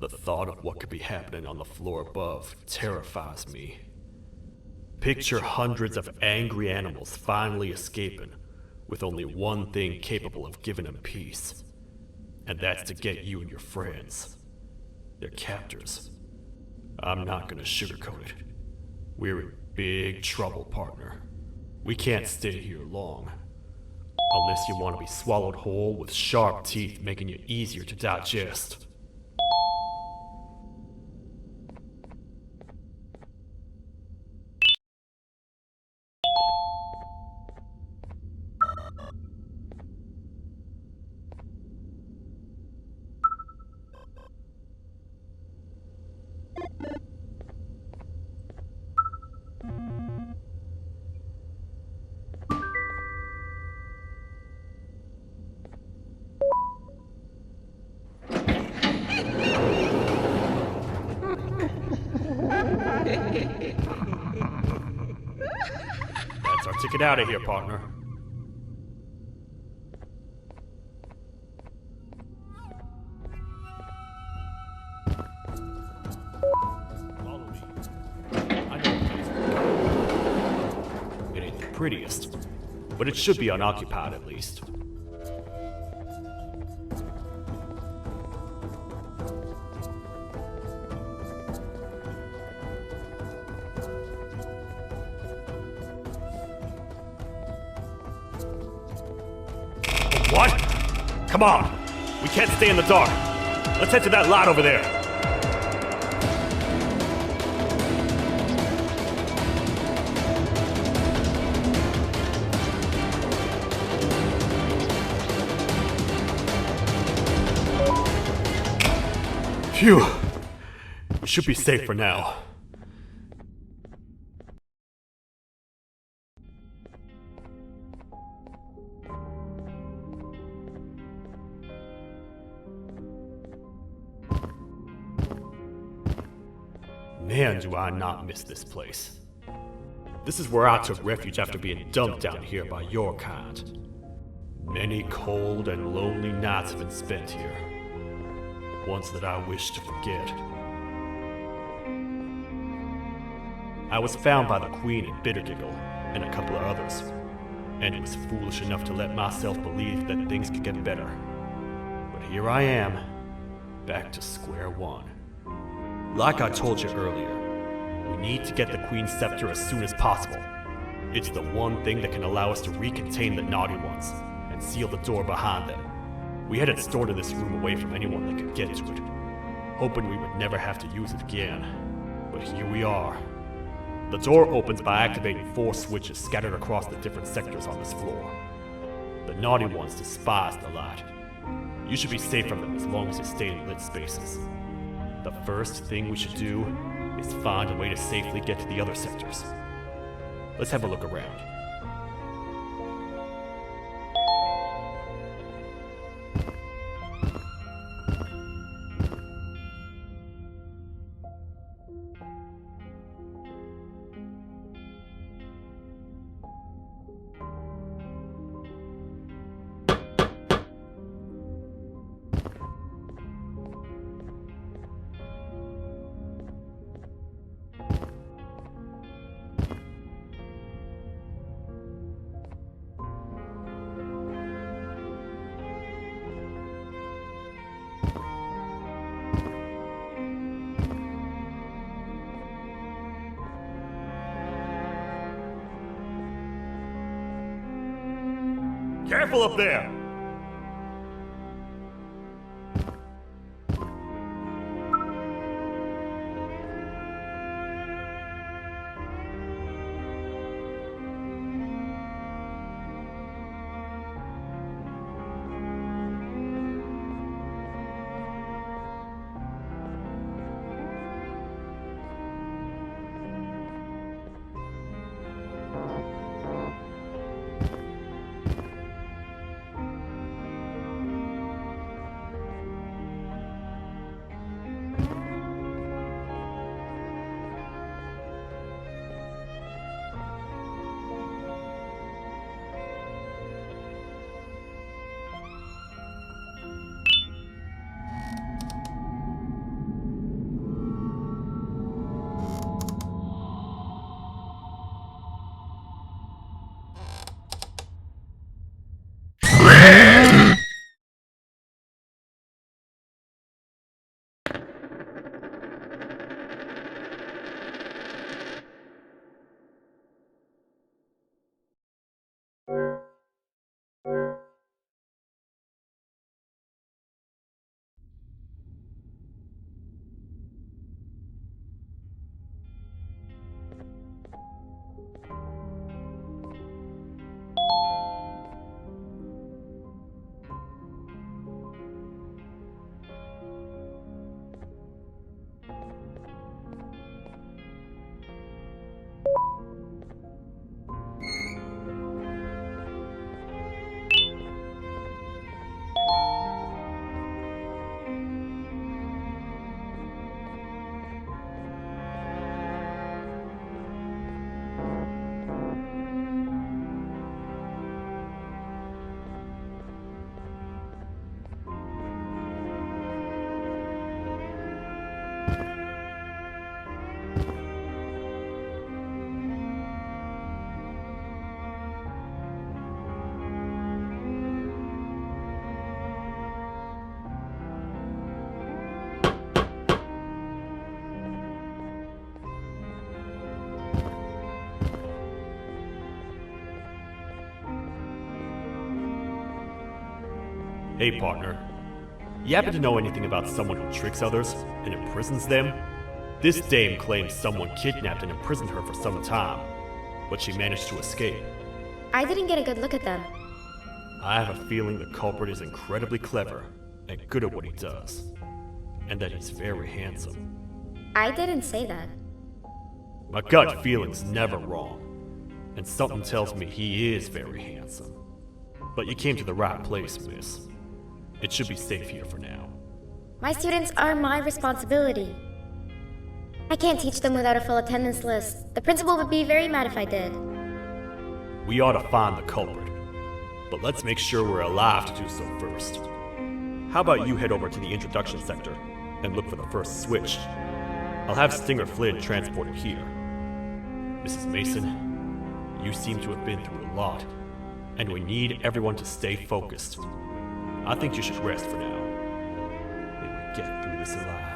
The thought of what could be happening on the floor above terrifies me. Picture hundreds of angry animals finally escaping, with only one thing capable of giving them peace. And that's to get you and your friends. Their captors. I'm not gonna sugarcoat it. We're in big trouble, partner. We can't stay here long. Unless you want to be swallowed whole with sharp teeth making you easier to digest. That's our ticket out of here, partner. Follow me. I know it ain't the prettiest, but it should be unoccupied at least. What? Come on! We can't stay in the dark. Let's head to that lot over there. Phew. We should be safe for now. Man, do I not miss this place. This is where I took refuge after being dumped down here by your kind. Many cold and lonely nights have been spent here. Ones that I wish to forget. I was found by the Queen in Bitterdingle and a couple of others, and was foolish enough to let myself believe that things could get better. But here I am, back to square one. Like I told you earlier, we need to get the Queen's scepter as soon as possible. It's the one thing that can allow us to recontain the naughty ones and seal the door behind them. We had it stored in this room away from anyone that could get to it, hoping we would never have to use it again. But here we are. The door opens by activating 4 switches scattered across the different sectors on this floor. The naughty ones despise the light. You should be safe from them as long as you stay in lit spaces. The first thing we should do is find a way to safely get to the other sectors. Let's have a look around. Careful up there! Hey, partner. You happen to know anything about someone who tricks others and imprisons them? This dame claims someone kidnapped and imprisoned her for some time, but she managed to escape. I didn't get a good look at them. I have a feeling the culprit is incredibly clever and good at what he does, and that he's very handsome. I didn't say that. My gut feeling's never wrong, and something tells me he is very handsome. But you came to the right place, miss. It should be safe here for now. My students are my responsibility. I can't teach them without a full attendance list. The principal would be very mad if I did. We ought to find the culprit, but let's make sure we're alive to do so first. How about you head over to the introduction sector and look for the first switch? I'll have Stinger Flynn transported here. Mrs. Mason, you seem to have been through a lot, and we need everyone to stay focused. I think you should rest for now. May we get through this alive.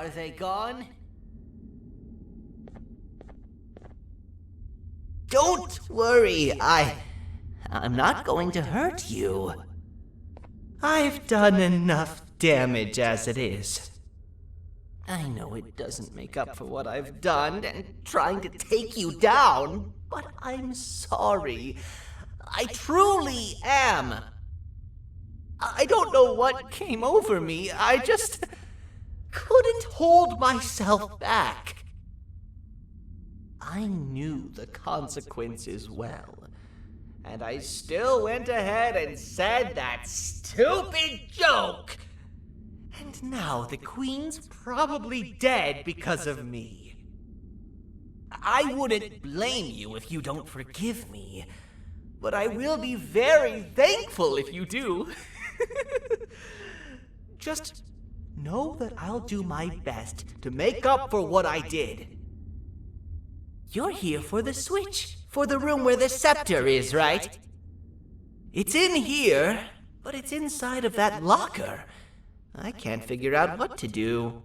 Are they gone? Don't worry, I'm not going to hurt you. I've done enough damage as it is. I know it doesn't make up for what I've done and trying to take you down, but I'm sorry. I truly am. I don't know what came over me. I just couldn't hold myself back. I knew the consequences well, and I still went ahead and said that stupid joke. And now the Queen's probably dead because of me. I wouldn't blame you if you don't forgive me, but I will be very thankful if you do. Just know that I'll do my best to make up for what I did. You're here for the switch, for the room where the scepter is, right? It's in here, but it's inside of that locker. I can't figure out what to do.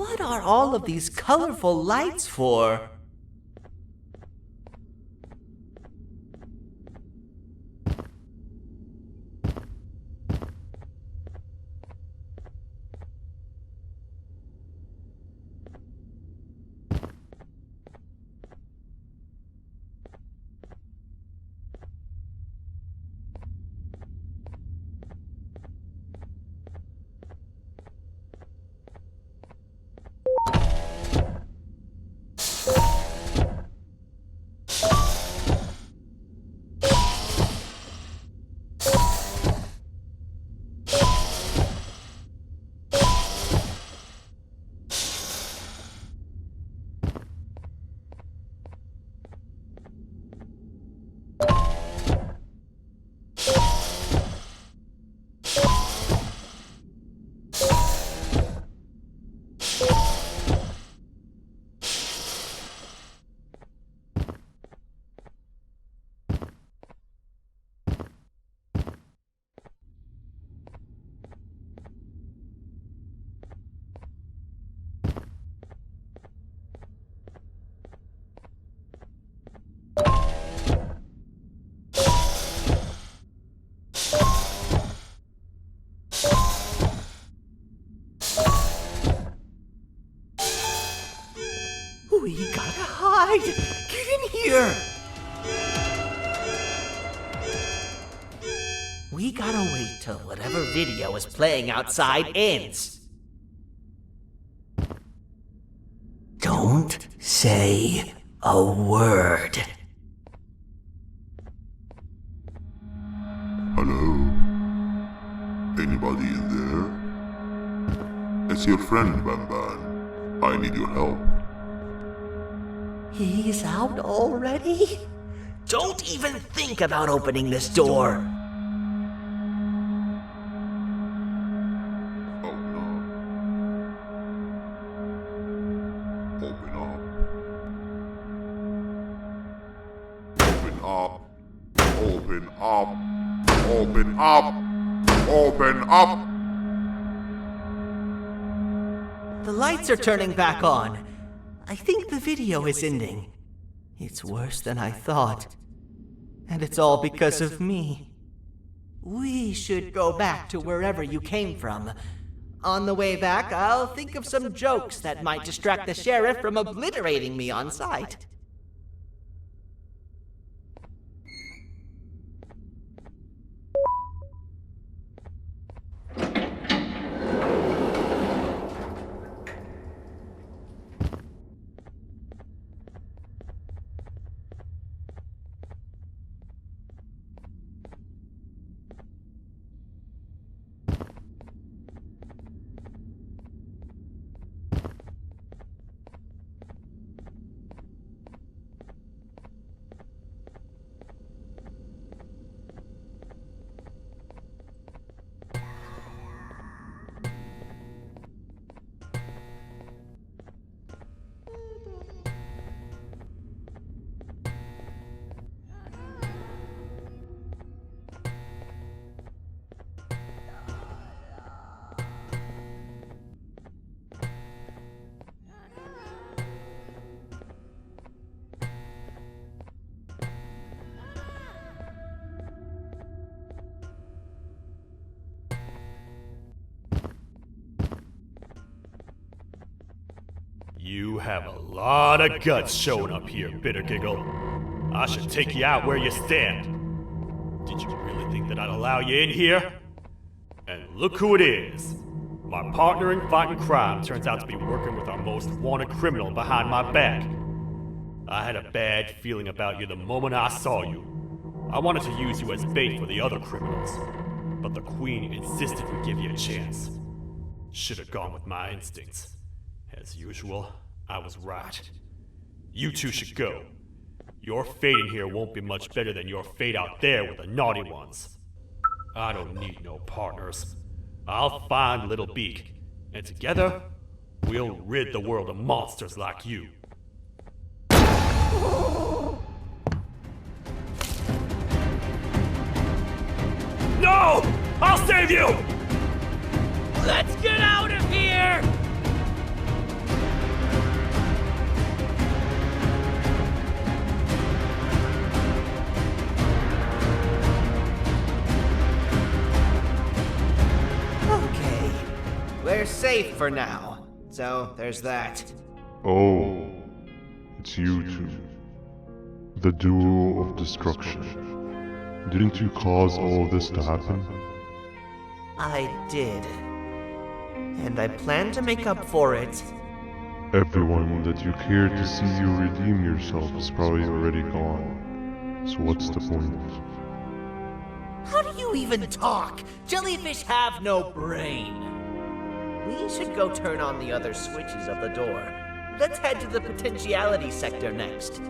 What are all of these colorful lights for? We gotta hide! Get in here! We gotta wait till whatever video is playing outside ends. Don't say a word. Hello? Anybody in there? It's your friend, Banban. I need your help. He's out already? Don't even think about opening this door. Oh no. Open up. Open up. Open up. Open up. The lights are turning back on. I think the video is ending. It's worse than I thought. And it's all because of me. We should go back to wherever you came from. On the way back, I'll think of some jokes that might distract the sheriff from obliterating me on sight. You have a lot of guts showing up here, Bitter Giggle. I should take you out where you stand. Did you really think that I'd allow you in here? And look who it is. My partner in fighting crime turns out to be working with our most wanted criminal behind my back. I had a bad feeling about you the moment I saw you. I wanted to use you as bait for the other criminals, but the Queen insisted we give you a chance. Should have gone with my instincts. As usual, I was right. You two should go. Your fate in here won't be much better than your fate out there with the naughty ones. I don't need no partners. I'll find Little Beak, and together, we'll rid the world of monsters like you. No! I'll save you! Let's get out of here! safe for now. So, there's that. Oh, it's you two. The duo of destruction. Didn't you cause all of this to happen? I did. And I plan to make up for it. Everyone that you cared to see you redeem yourself is probably already gone. So what's the point? How do you even talk? Jellyfish have no brain. We should go turn on the other switches of the door. Let's head to the potentiality sector next.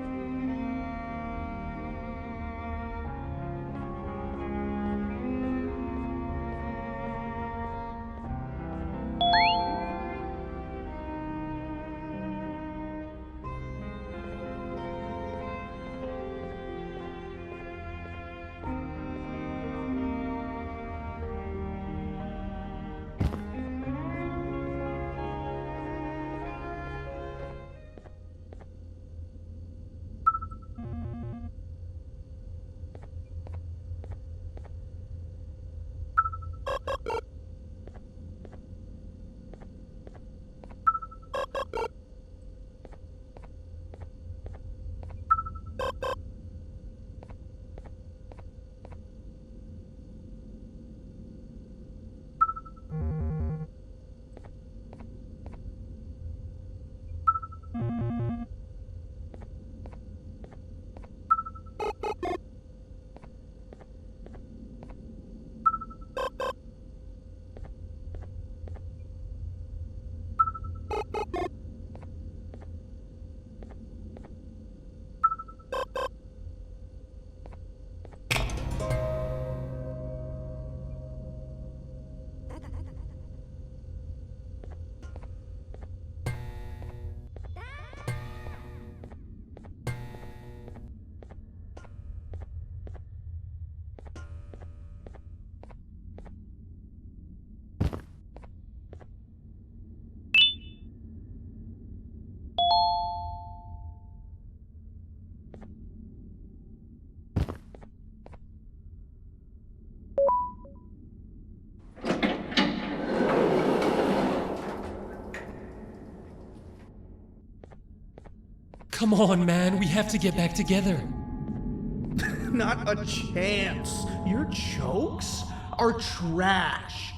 Come on, man, we have to get back together. Not a chance. Your jokes are trash.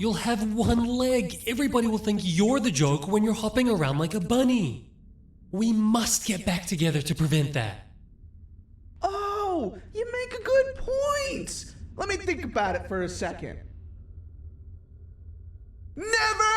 You'll have one leg. Everybody will think you're the joke when you're hopping around like a bunny. We must get back together to prevent that. Oh, you make a good point. Let me think about it for a second. Never!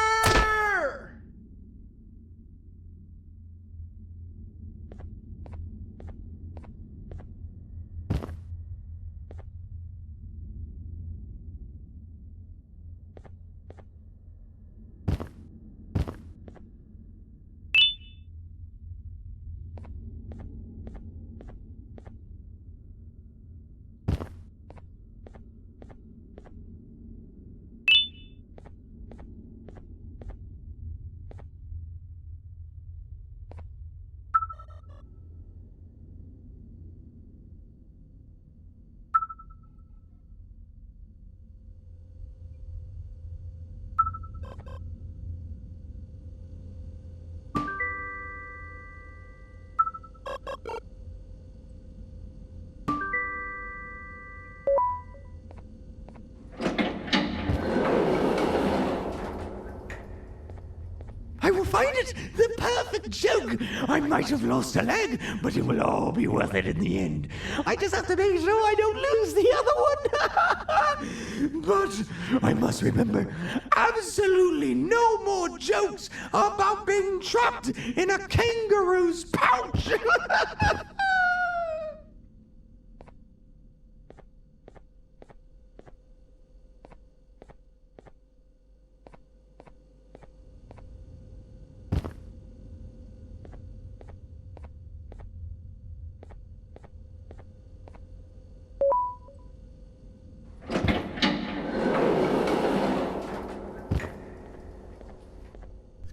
I will find it! The perfect joke! I might have lost a leg, but it will all be worth it in the end. I just have to make sure I don't lose the other one! But I must remember, absolutely no more jokes about being trapped in a kangaroo's pouch!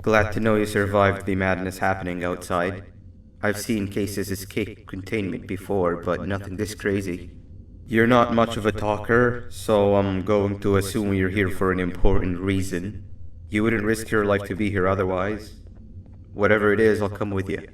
Glad to know you survived the madness happening outside. I've seen cases escape containment before, but nothing this crazy. You're not much of a talker, so I'm going to assume you're here for an important reason. You wouldn't risk your life to be here otherwise. Whatever it is, I'll come with you.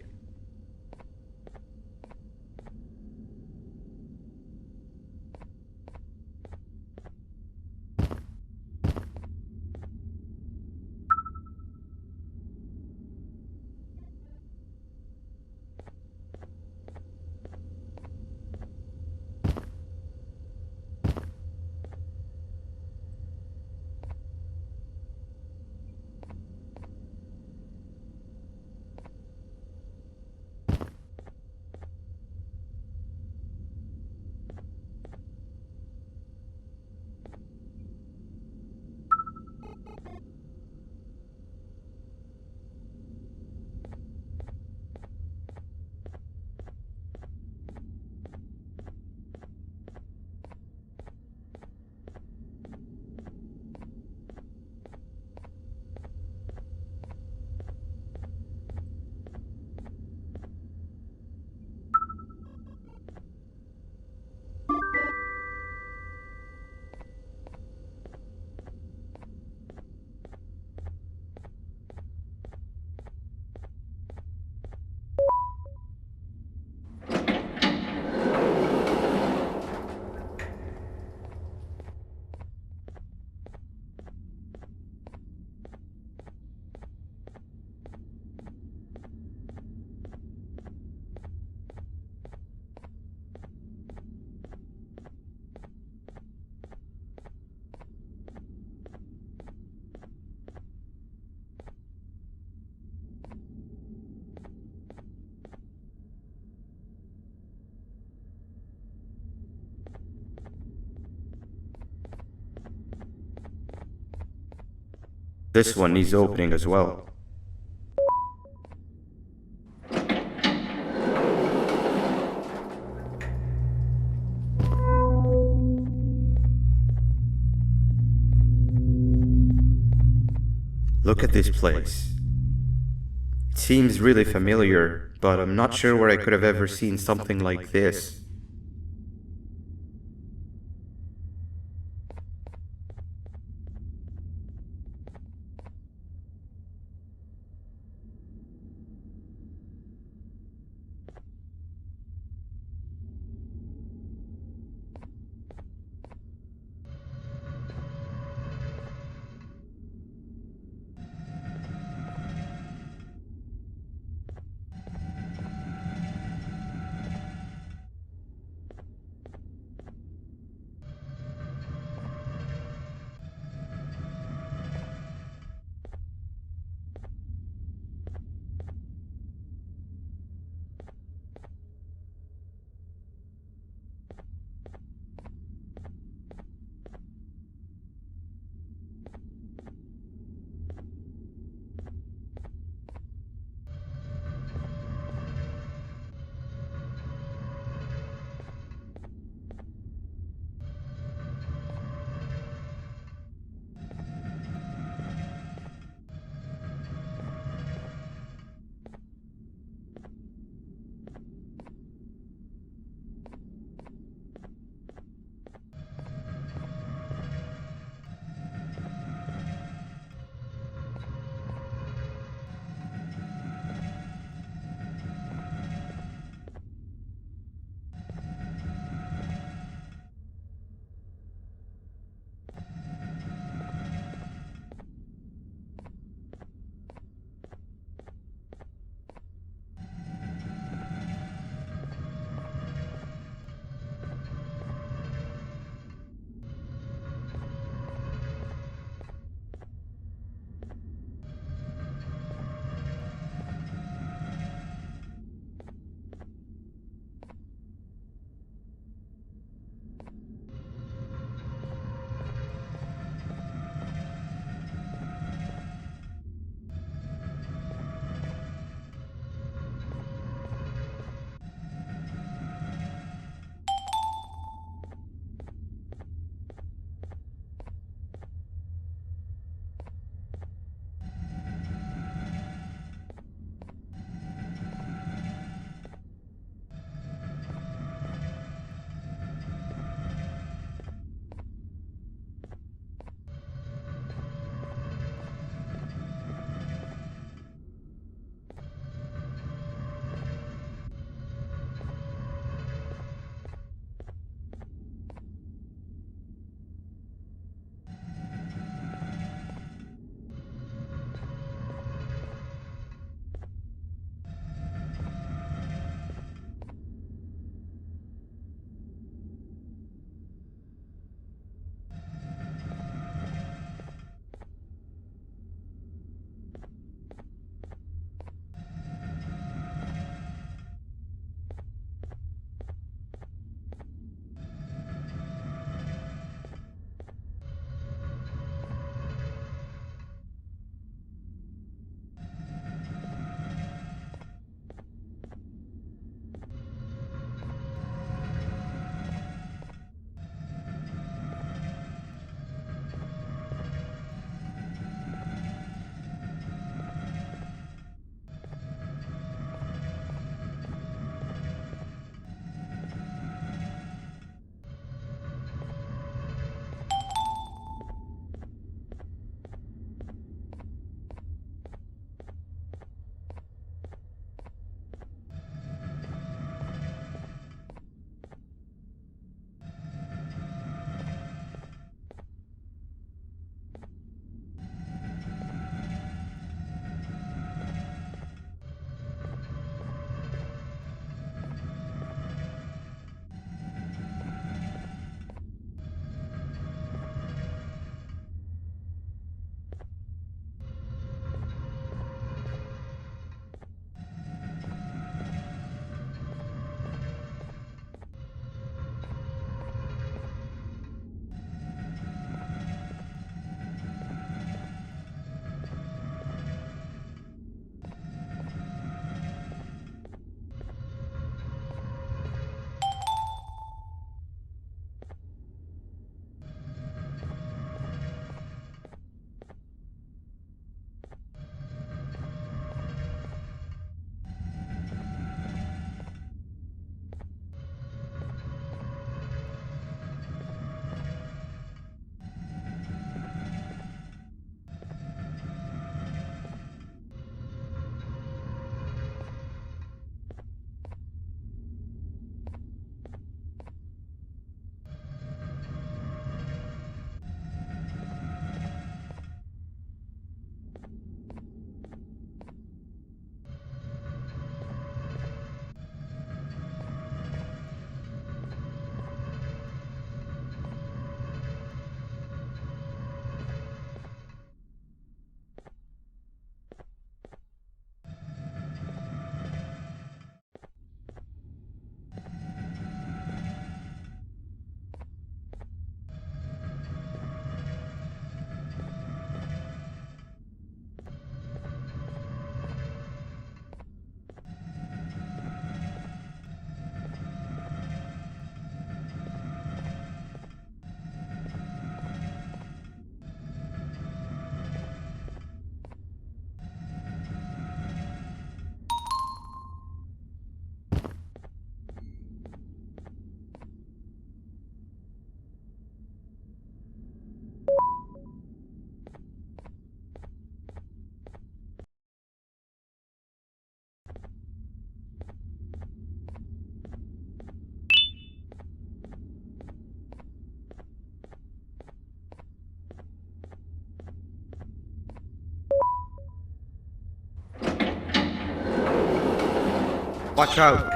This one needs opening as well. Look at this place. It seems really familiar, but I'm not sure where I could have ever seen something like this. Watch out!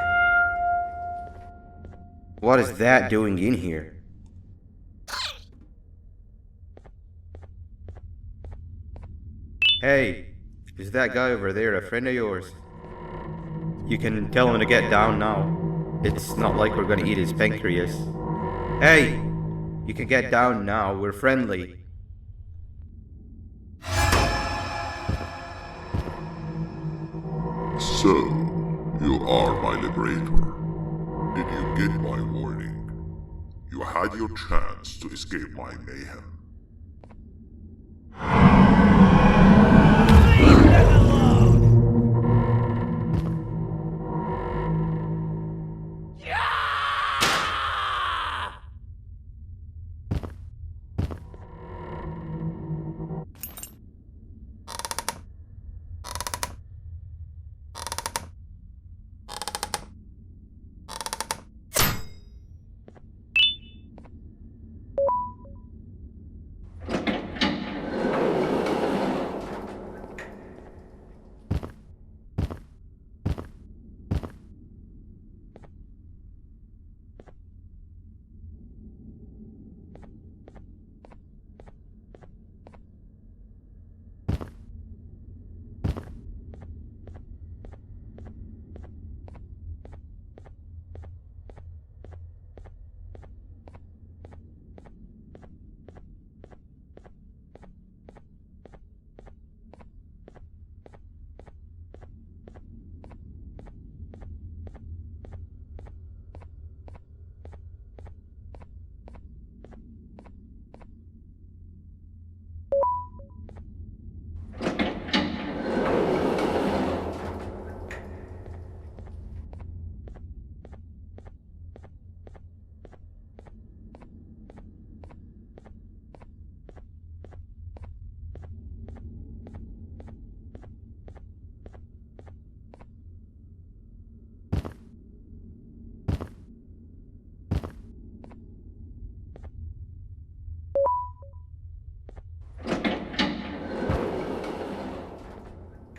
What is that doing in here? Hey, is that guy over there a friend of yours? You can tell him to get down now. It's not like we're gonna eat his pancreas. Hey! You can get down now, we're friendly. So, you are my liberator. Did you get my warning? You had your chance to escape my mayhem.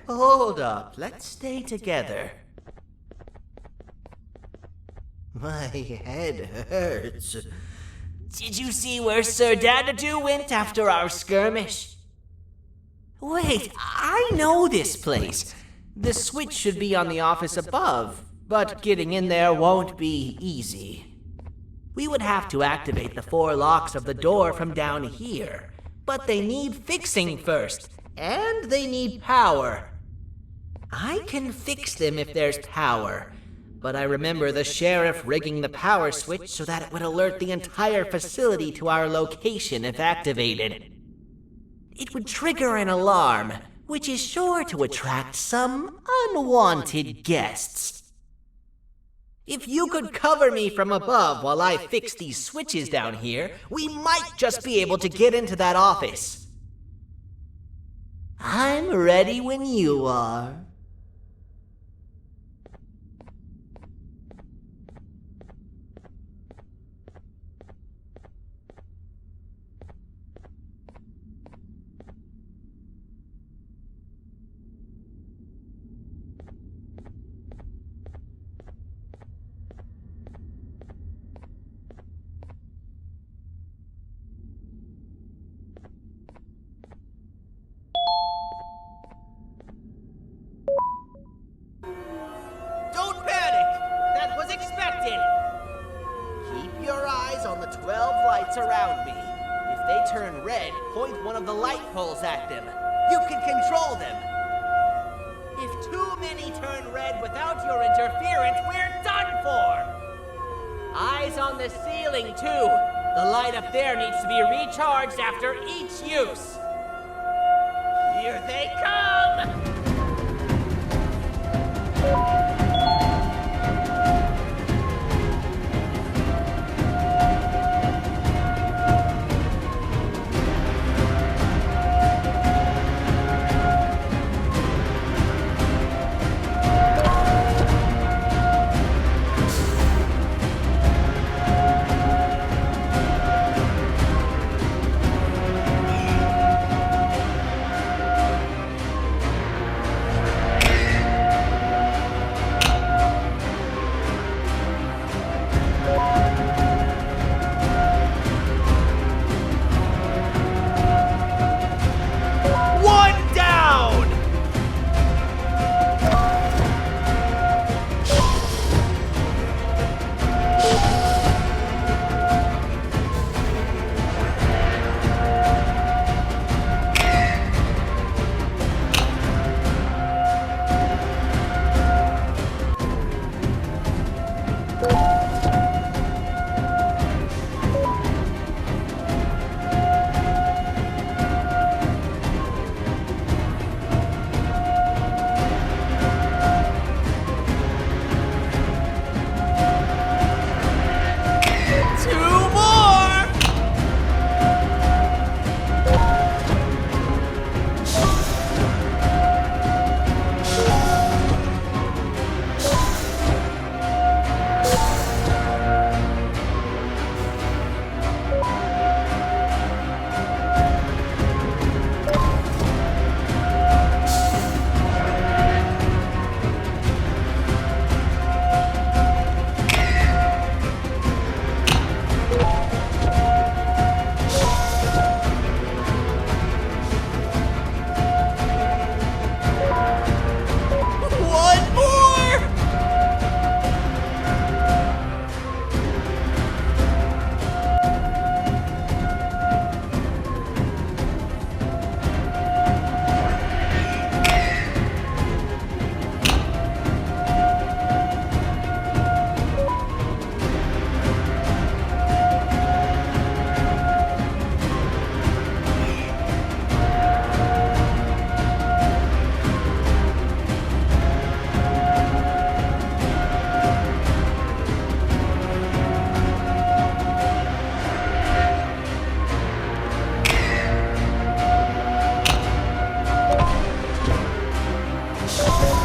Hold up, let's stay together. My head hurts. Did you see where Sir Dadadoo went after our skirmish? Wait, I know this place. The switch should be on the office above, but getting in there won't be easy. We would have to activate the 4 locks of the door from down here, but they need fixing first, and they need power. I can fix them if there's power, but I remember the sheriff rigging the power switch so that it would alert the entire facility to our location if activated. It would trigger an alarm, which is sure to attract some unwanted guests. If you could cover me from above while I fix these switches down here, we might just be able to get into that office. I'm ready when you are. Don't panic! That was expected! Keep your eyes on the 12 lights around me. If they turn red, point one of the light poles at them. You can control them. If too many turn red without your interference, we're done for! Eyes on the ceiling, too. The light up there needs to be recharged after each use. Here they come!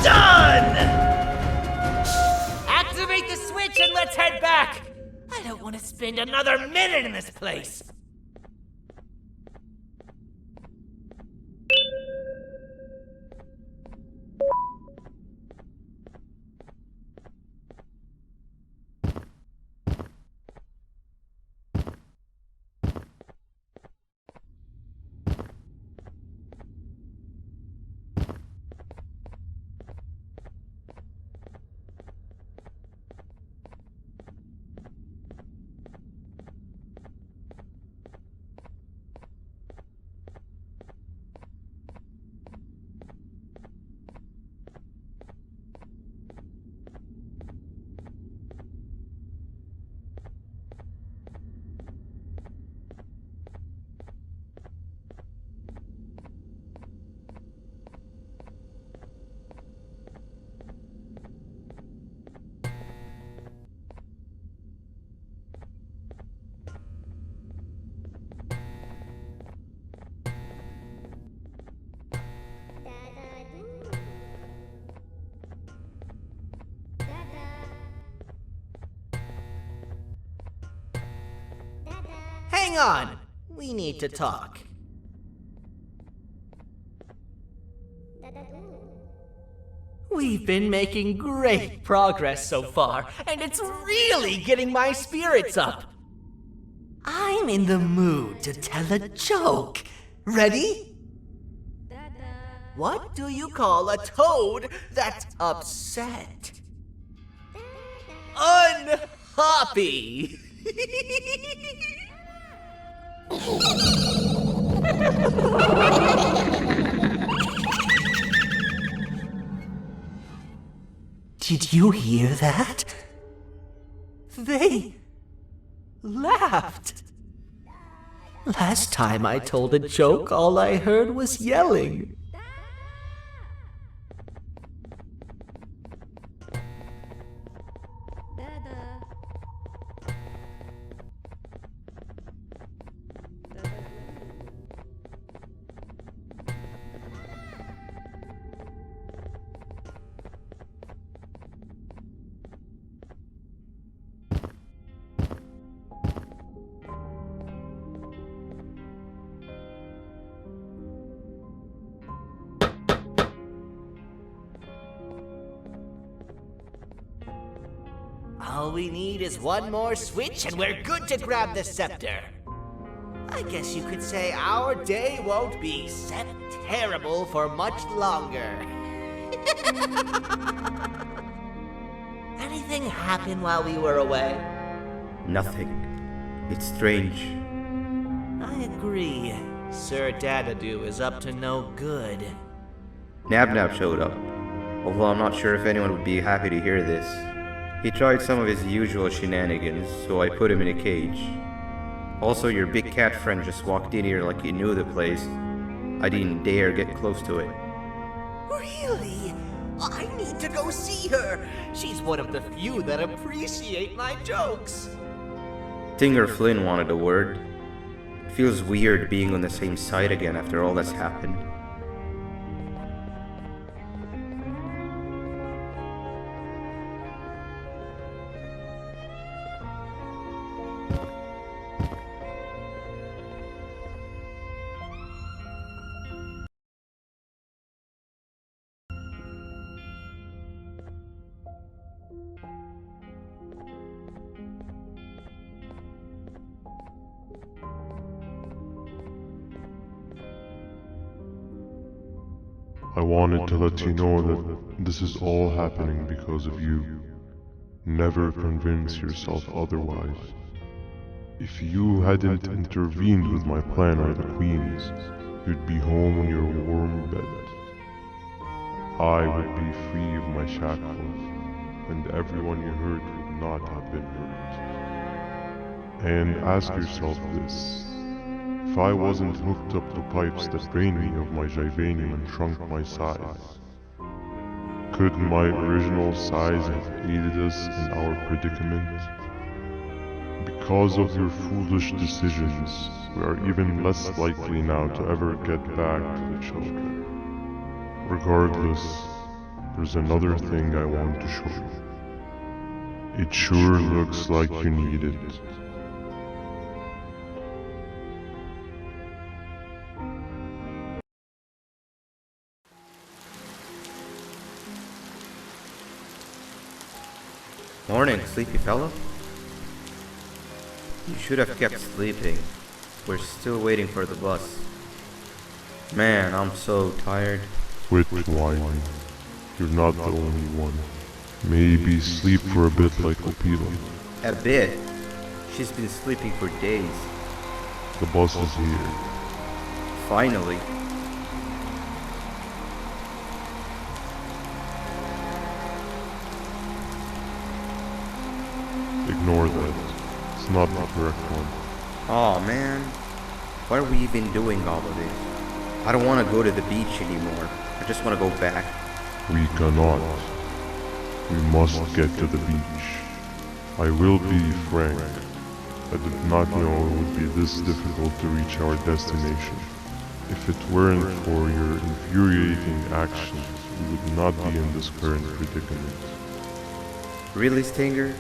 Done! Activate the switch and let's head back! I don't want to spend another minute in this place! Hang on! We need to talk. We've been making great progress so far, and it's really getting my spirits up. I'm in the mood to tell a joke. Ready? What do you call a toad that's upset? Unhappy! Did you hear that? They laughed. Last time I told a joke, all I heard was yelling. All we need is one more switch and we're good to grab the scepter. I guess you could say our day won't be terrible for much longer. Anything happen while we were away? Nothing. It's strange. I agree. Sir Dadadoo is up to no good. Nab showed up, although I'm not sure if anyone would be happy to hear this. He tried some of his usual shenanigans, so I put him in a cage. Also, your big cat friend just walked in here like he knew the place. I didn't dare get close to it. Really? I need to go see her. She's one of the few that appreciate my jokes. Tinger Flynn wanted a word. It feels weird being on the same side again after all that's happened. I wanted to let you know that this is all happening because of you. Never convince yourself otherwise. If you hadn't intervened with my plan or the Queen's, you'd be home in your warm bed. I would be free of my shackles, and everyone you hurt would not have been hurt. And ask yourself this. If I wasn't hooked up to pipes that drained me of my Jivanium and shrunk my size, could my original size have aided us in our predicament? Because of your foolish decisions, we are even less likely now to ever get back to the children. Regardless, there's another thing I want to show you. It sure looks like you need it. Morning, sleepy fellow. You should have kept sleeping. We're still waiting for the bus. Man, I'm so tired. Quit whining. You're not the only one. Maybe sleep for a bit like Opila. A bit. She's been sleeping for days. The bus is here. Finally. Ignore that. It's not the correct one. Aw, man. Why are we even doing all of this? I don't want to go to the beach anymore. I just want to go back. We cannot. We must get to the beach. I will be frank. I did not know it would be this difficult to reach our destination. If it weren't for your infuriating actions, we would not be in this current predicament. Really, Stinger?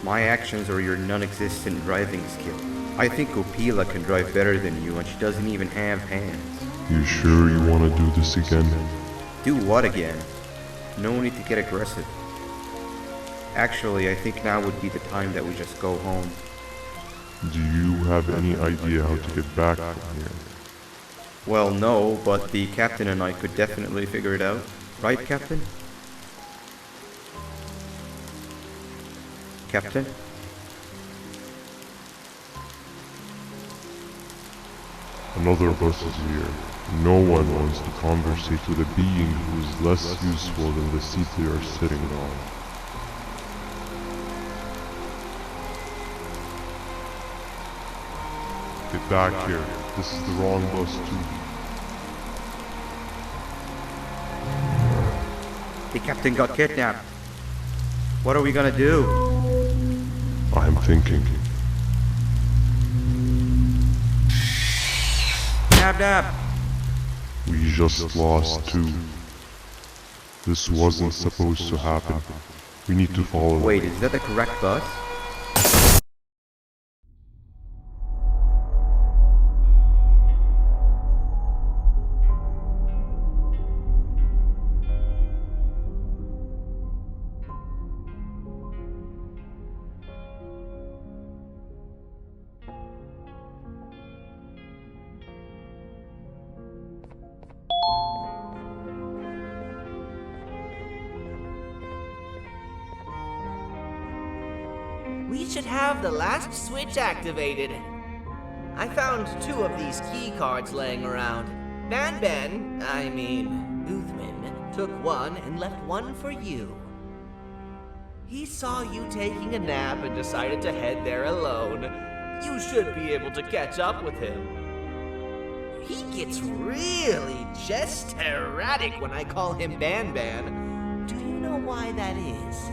My actions are your non-existent driving skill. I think Opila can drive better than you, and she doesn't even have hands. You sure you want to do this again? Do what again? No need to get aggressive. Actually, I think now would be the time that we just go home. Do you have any idea how to get back from here? Well, no, but the captain and I could definitely figure it out. Right, Captain? Captain? Another bus is here. No one wants to conversate with a being who is less useful than the seat they are sitting on. Get back here. This is the wrong bus too. The captain got kidnapped. What are we gonna do? I'm thinking. Nab nab! We just lost two. This wasn't supposed to happen. We need to follow. Wait, is that the correct bus? We should have the last switch activated. I found 2 of these key cards laying around. Banban, Uthman, took one and left one for you. He saw you taking a nap and decided to head there alone. You should be able to catch up with him. He gets really just erratic when I call him Banban. Do you know why that is?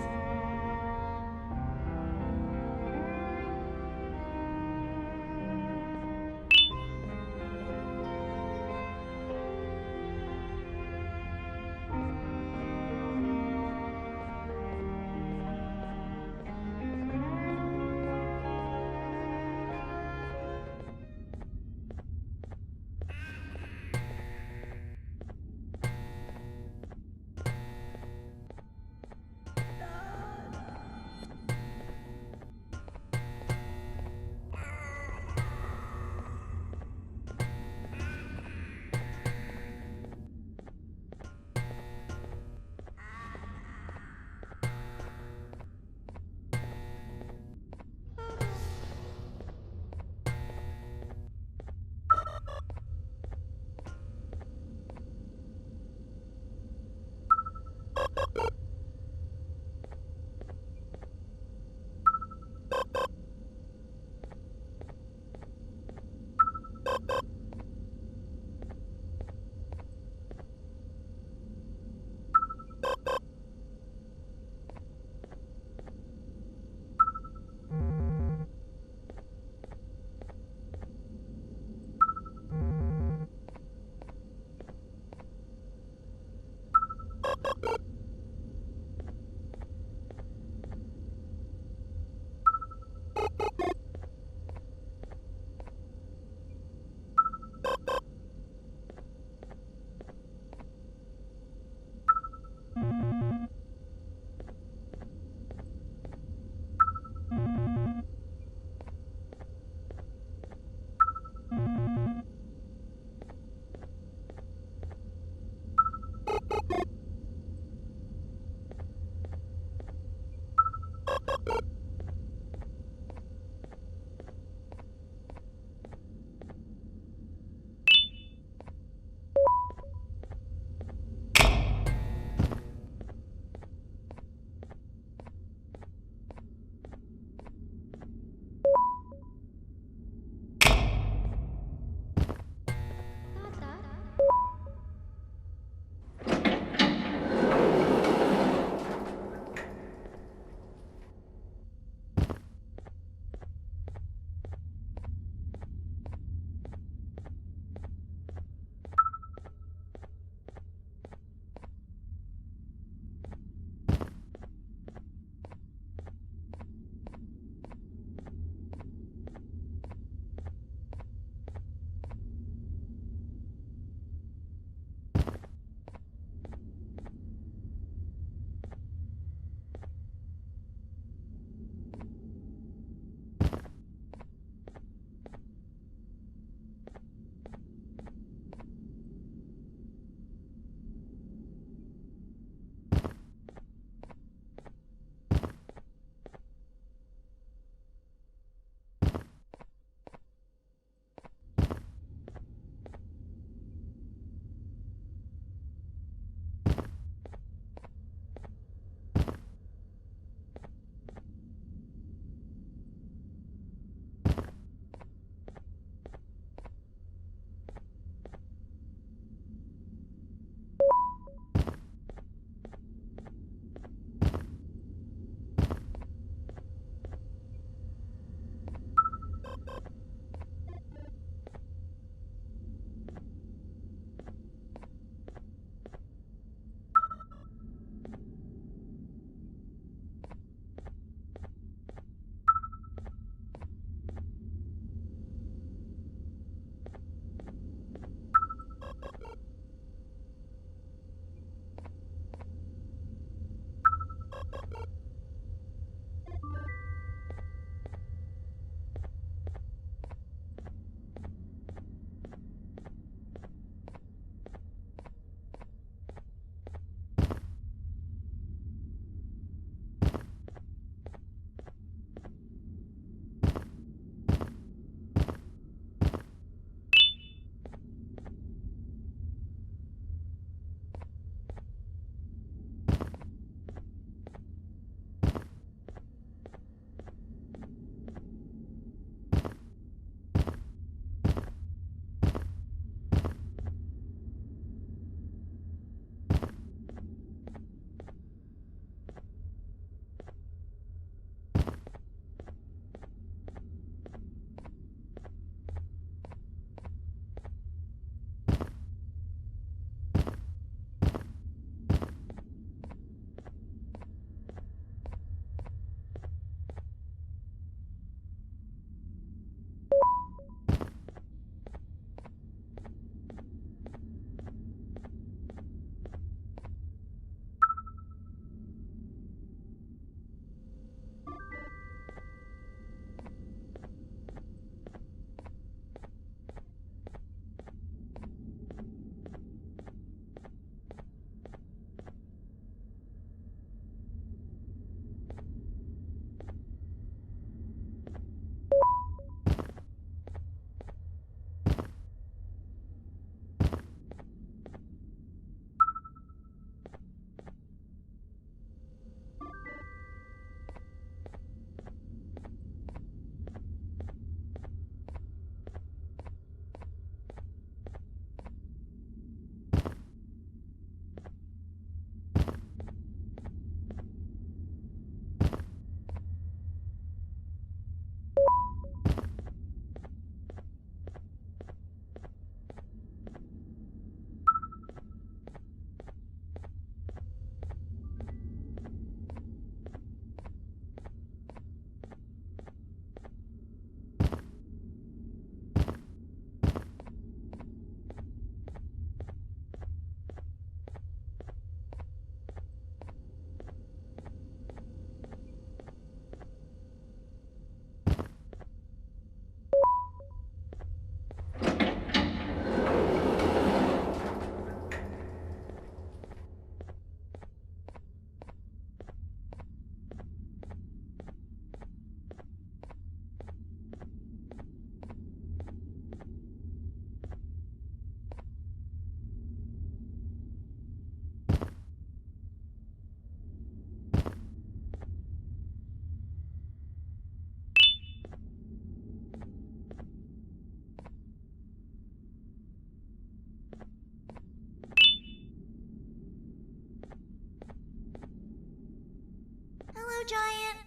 giant?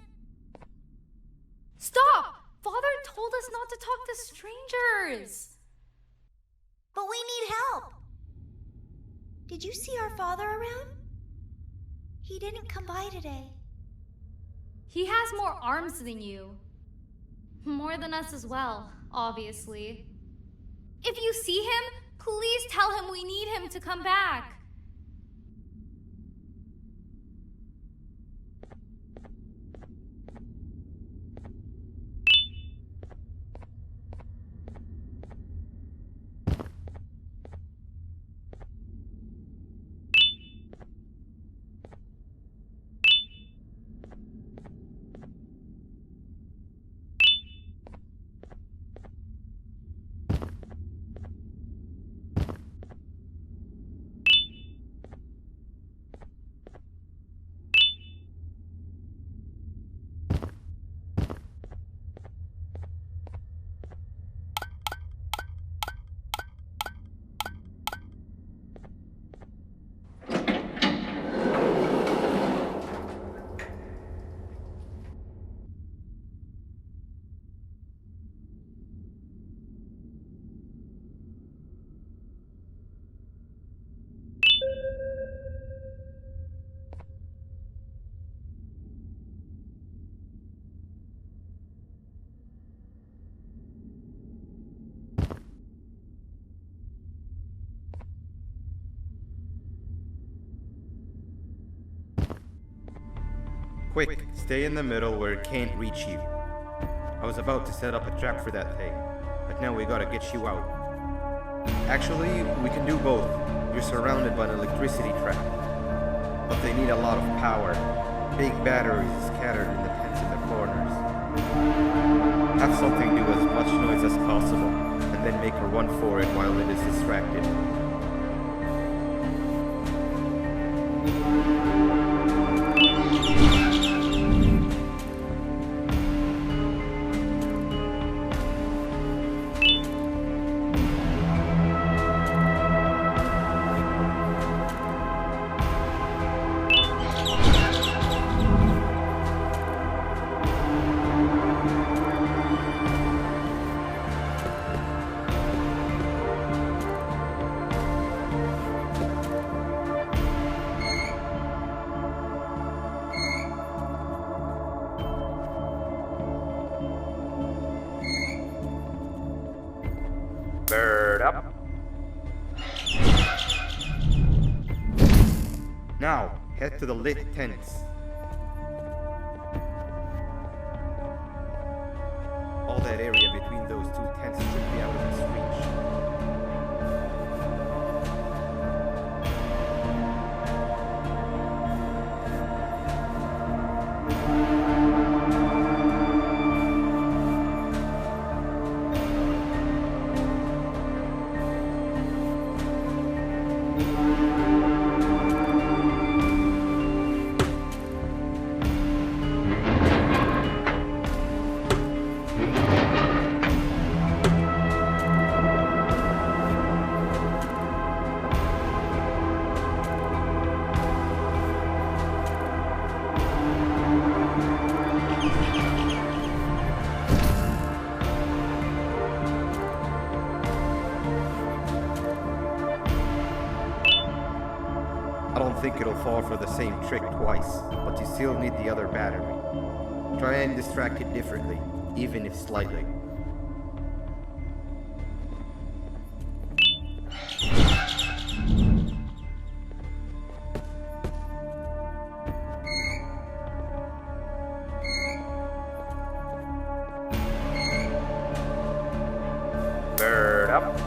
Stop! Father told us not to talk to strangers. But we need help. Did you see our father around? He didn't come by today. He has more arms than you. More than us as well, obviously. If you see him, please tell him we need him to come back. Quick, stay in the middle where it can't reach you. I was about to set up a trap for that thing, but now we gotta get you out. Actually, we can do both. You're surrounded by an electricity trap, but they need a lot of power. Big batteries scattered in the tents in the corners. Have something do as much noise as possible, and then make her run for it while it is distracted. Bird up. Now, head to the lit tents. All that area between those two tents should be out of its reach. I don't think it'll fall for the same trick twice, but you still need the other battery. Try and distract it differently, even if slightly. Bird up.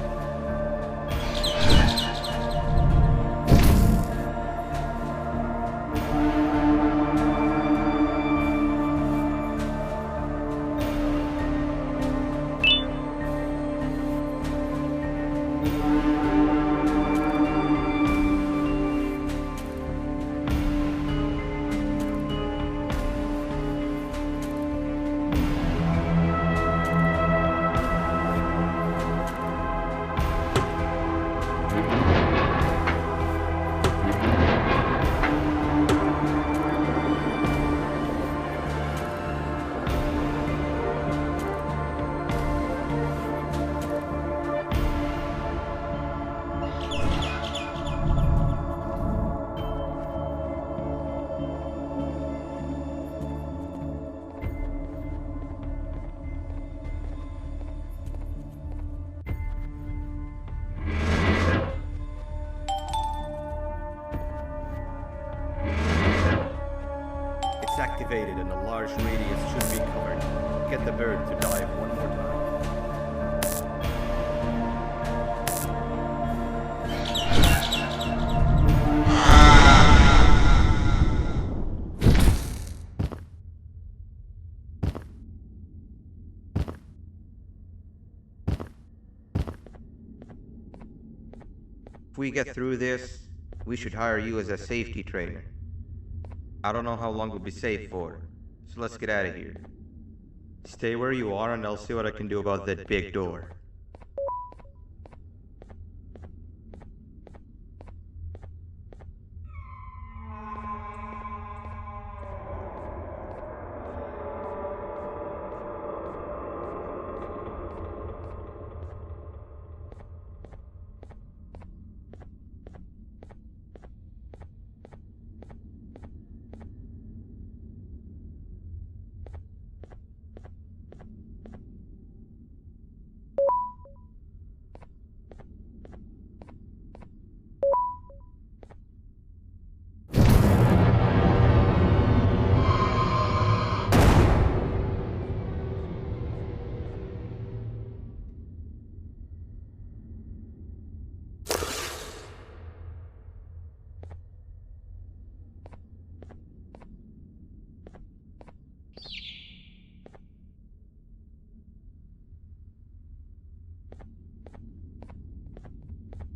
It's activated and a large radius should be covered. Get the bird to dive one more time. If we get through this, we should hire you as a safety trainer. I don't know how long we'll be safe for, so let's get out of here. Stay where you are and I'll see what I can do about that big door.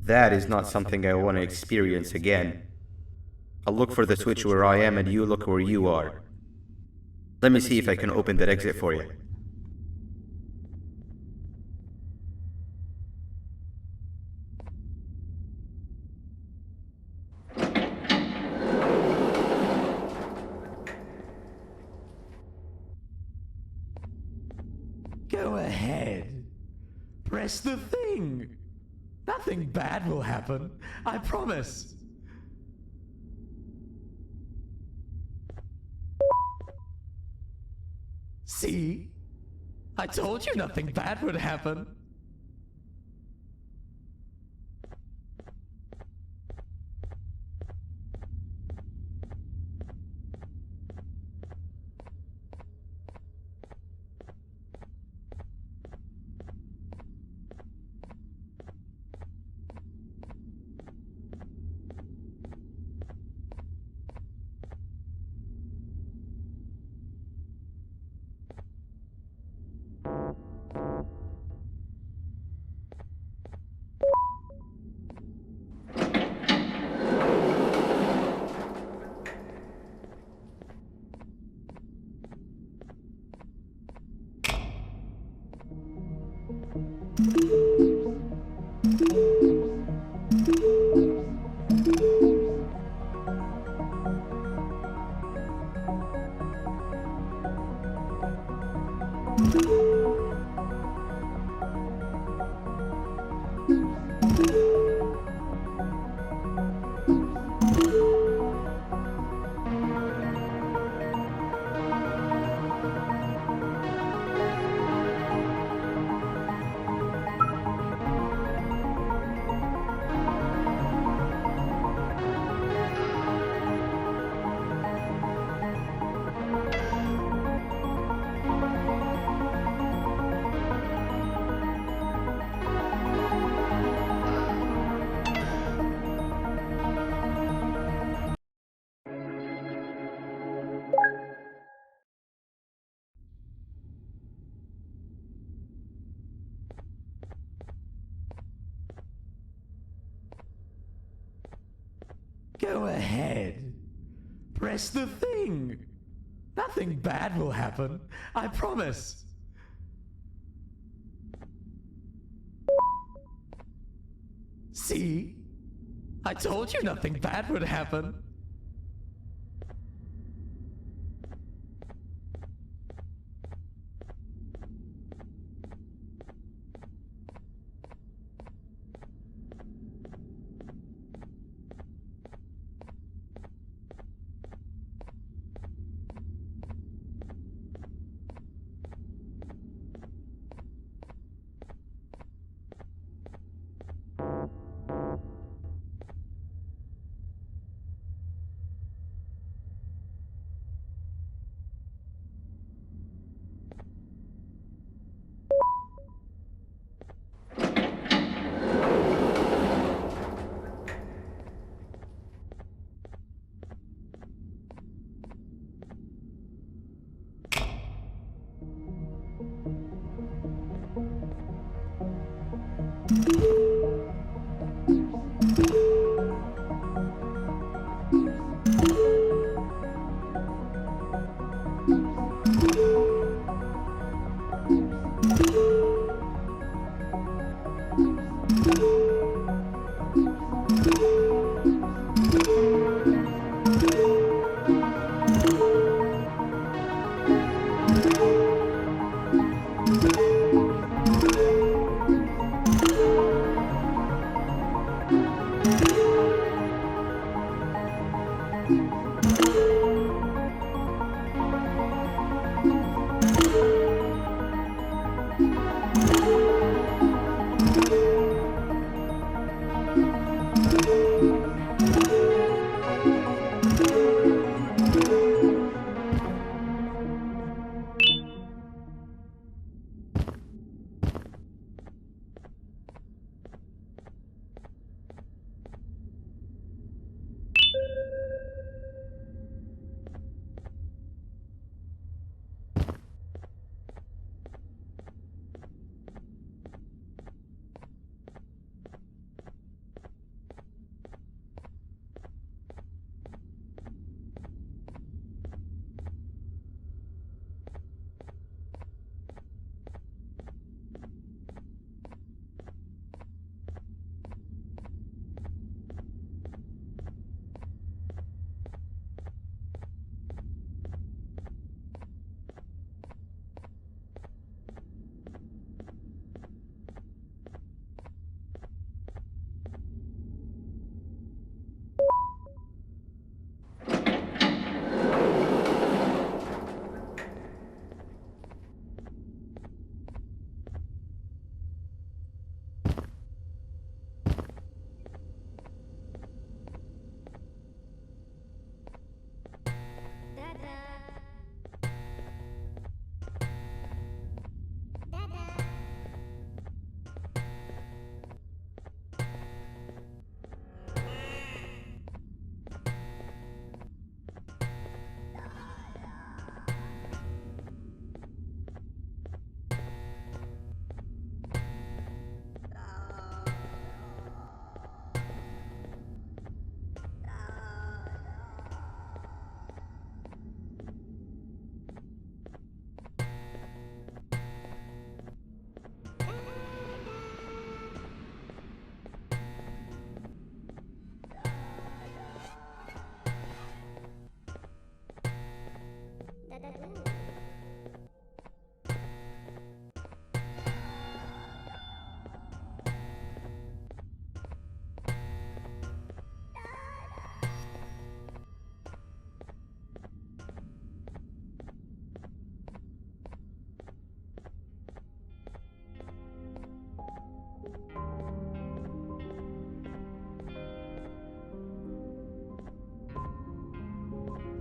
That is not something I want to experience again. I'll look for the switch where I am and you look where you are. Let me see if I can open that exit for you. Go ahead. Press the thing. Nothing bad will happen. I promise. See? I told you nothing bad would happen. Go ahead. Press the thing. Nothing bad will happen. I promise. See? I told you nothing bad would happen.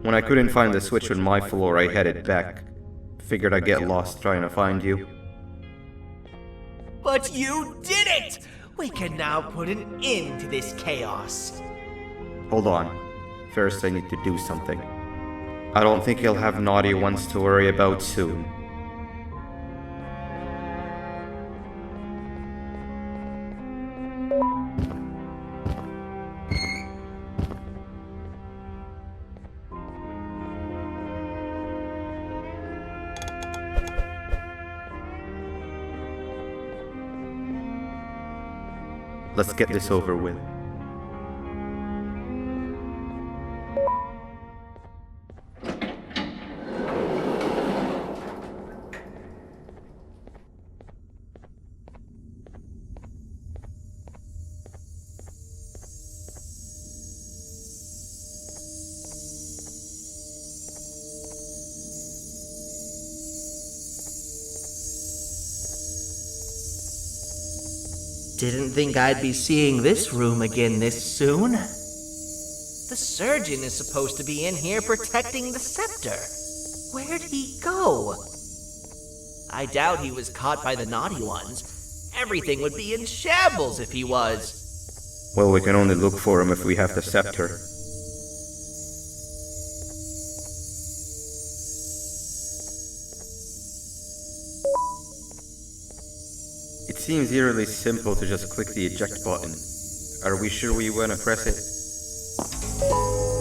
When I couldn't find the switch on my floor, I headed back. Figured I'd get lost trying to find you. But you did it! We can now put an end to this chaos. Hold on. First I need to do something. I don't think he'll have naughty ones to worry about soon. Let's get this over with. Didn't think I'd be seeing this room again this soon. The surgeon is supposed to be in here protecting the scepter. Where'd he go? I doubt he was caught by the naughty ones. Everything would be in shambles if he was. Well, we can only look for him if we have the scepter. It seems eerily simple to just click the eject button. Are we sure we want to press it?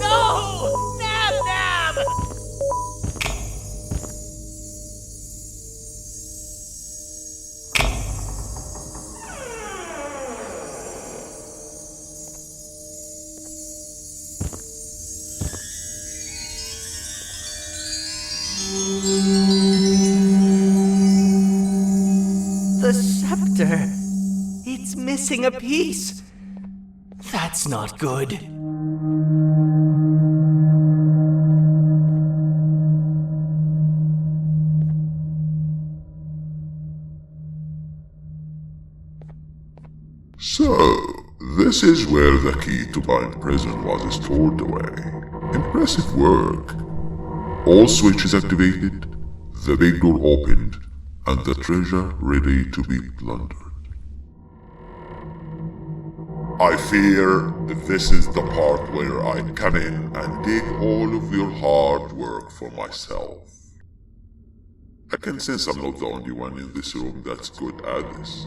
No! Nab Nab! The scepter. It's missing a piece. That's not good. This is where the key to Bind Prison was stored away. Impressive work. All switches activated, the big door opened, and the treasure ready to be plundered. I fear this is the part where I come in and take all of your hard work for myself. I can sense I'm not the only one in this room that's good at this.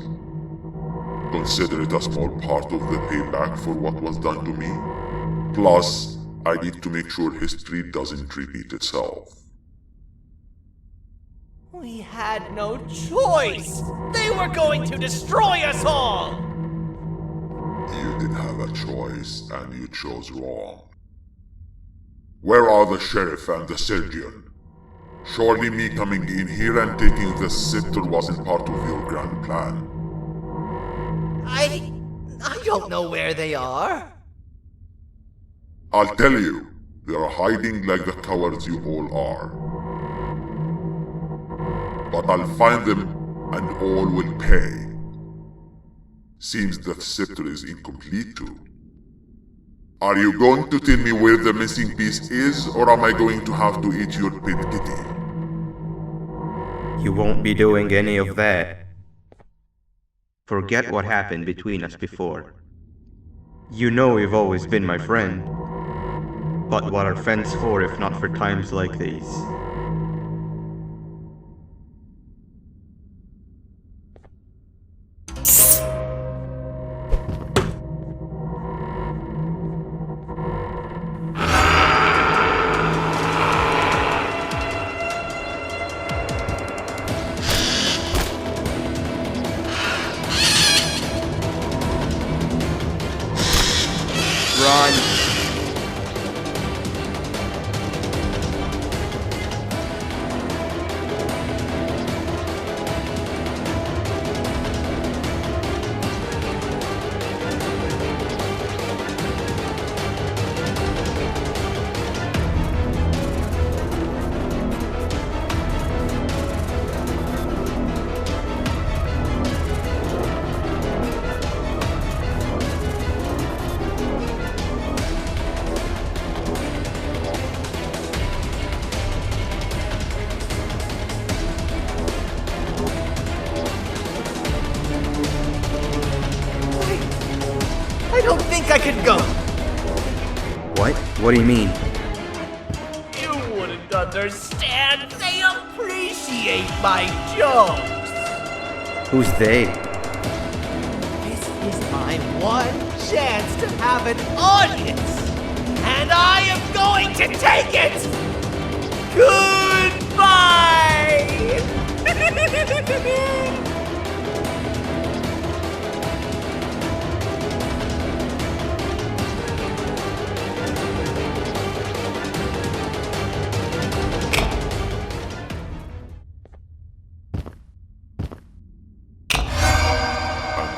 Consider it a small part of the payback for what was done to me. Plus, I need to make sure history doesn't repeat itself. We had no choice! They were going to destroy us all! You did have a choice, and you chose wrong. Where are the sheriff and the surgeon? Surely me coming in here and taking the scepter wasn't part of your grand plan. I don't know where they are. I'll tell you, they are hiding like the cowards you all are. But I'll find them, and all will pay. Seems that scepter is incomplete too. Are you going to tell me where the missing piece is, or am I going to have to eat your pet kitty? You won't be doing any of that. Forget what happened between us before. You know you've always been my friend. But what are friends for if not for times like these? Run! I don't think I can go. What? What do you mean? You wouldn't understand. They appreciate my jokes. Who's they? This is my one chance to have an audience. And I am going to take it. Goodbye.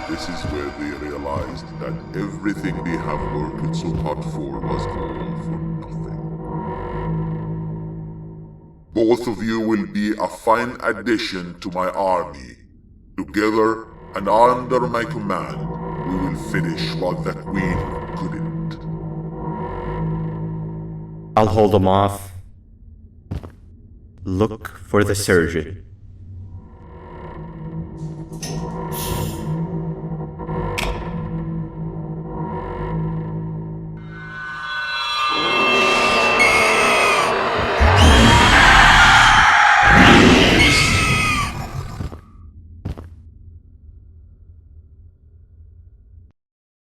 This is where they realized that everything they have worked so hard for was all for nothing. Both of you will be a fine addition to my army. Together and under my command, we will finish what the Queen couldn't. I'll hold them off. Look for the surgeon.